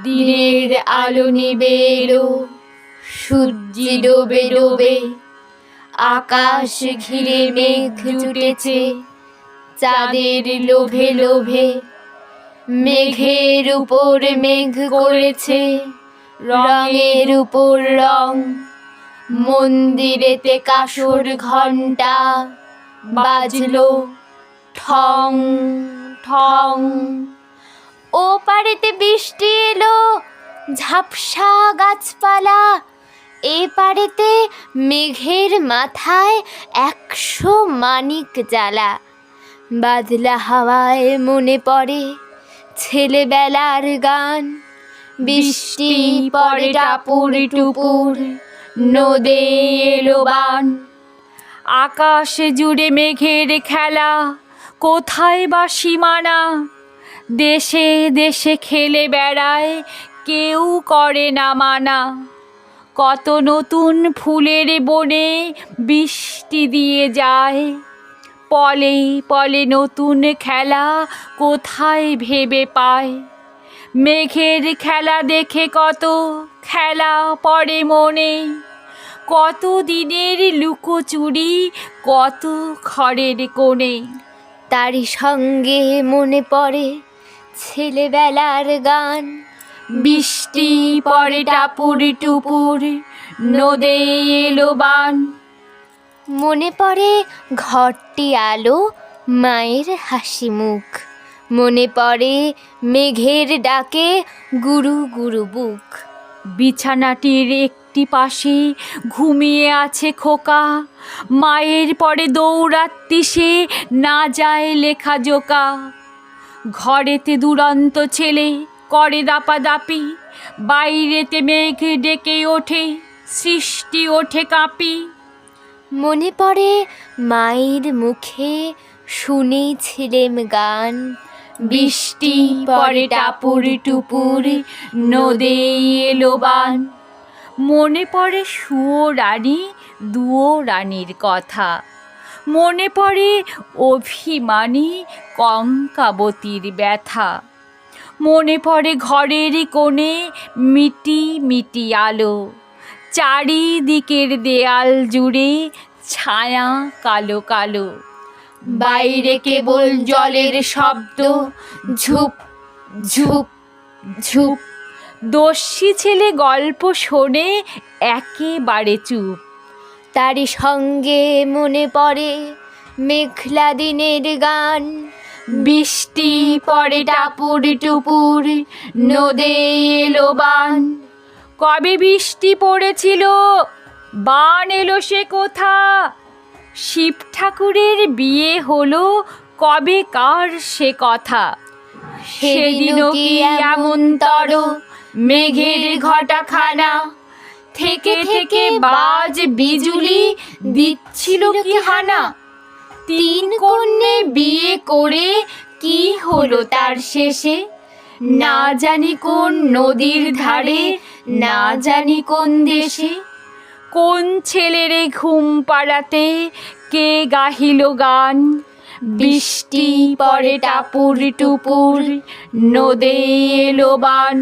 দিনের আলো নিবে এলো, সূর্য ডোবে ডোবে, আকাশ ঘিরে মেঘ জুটেছে চাঁদের লোভে লোভে। মেঘের উপর মেঘ করেছে রঙের উপর রং, মন্দিরেতে কাসর ঘণ্টা বাজলো ঠং ঠং। ও পারেতে বৃষ্টি এলো, ঝাপসা গাছপালা, এ পারেতে মেঘের মাথায় 100 মানিক জ্বালা। বাদলা হাওয়ায় মনে পড়ে ছেলেবেলার গান, বৃষ্টি পড়ে টাপুর টুপুর, নদে এলো বান। আকাশ জুড়ে মেঘের খেলা, কোথায় বা সীমানা, দেশে দেশে খেলে বেড়ায়, কেউ করে না মানা। কত নতুন ফুলের বনে বৃষ্টি দিয়ে যায়, পলে পলে নতুন খেলা কোথায় ভেবে পায়। মেঘের খেলা দেখে কত খেলা পড়ে মনে, কত দিনের লুকোচুরি, কত ঘরের কোণে। তারই সঙ্গে মনে পড়ে ছেলেবেলার গান, বৃষ্টি পড়ে টাপুর টুপুর, নদে এলো বান। মনে পড়ে ঘরটি আলো, মায়ের হাসি মুখ, মনে পড়ে মেঘের ডাকে গুরু গুরু বুক। বিছানাটির একটি পাশে ঘুমিয়ে আছে খোকা, মায়ের পরে দৌড়াত্তি সে না যায় লেখা জোকা। ঘরেতে দুরন্ত ছেলে করে দাপাদাপি, বাইরেতে মেঘ ডেকে ওঠে, সৃষ্টি ওঠে কাঁপি। মনে পড়ে মায়ের মুখে শুনেছিলেম গান, বৃষ্টি পড়ে টাপুর টুপুর, নদে এলো বান। মনে পড়ে সুয়ো রানী দুয়ো রানীর কথা, মনে পড়ে অভিমানী কঙ্কাবতীর ব্যথা। মনে পড়ে ঘরের কোণে মিটি মিটি আলো, চারিদিকের দেয়াল জুড়ে ছায়া কালো কালো। বাইরে কেবল জলের শব্দ, ঝুপ ঝুপ ঝুপ। দস্যি ছেলে গল্প শোনে একেবারে চুপ। তারই সঙ্গে মনে পড়ে মেঘলা দিনের গান, বৃষ্টি পড়ে টাপুর টুপুর, নদে এলো বান। কবে বৃষ্টি পড়েছিল, বান এলো সে কোথা, শিব ঠাকুরের বিয়ে হলো কবে কার সে কথা। সেদিনও কি এমনতর মেঘের ঘটাখানা, থেকে থেকে বাজ বিজুলি দিচ্ছিল কি হানা। 3 কন্যে বিয়ে করে কি হলো তার শেষে, না জানি কোন নদীর ধারে, না জানি কোন দেশে। কোন ছেলেরে ঘুম পাড়াতে কে গাহিল গান, বৃষ্টি পড়ে টাপুর টুপুর, নদে এলো বান।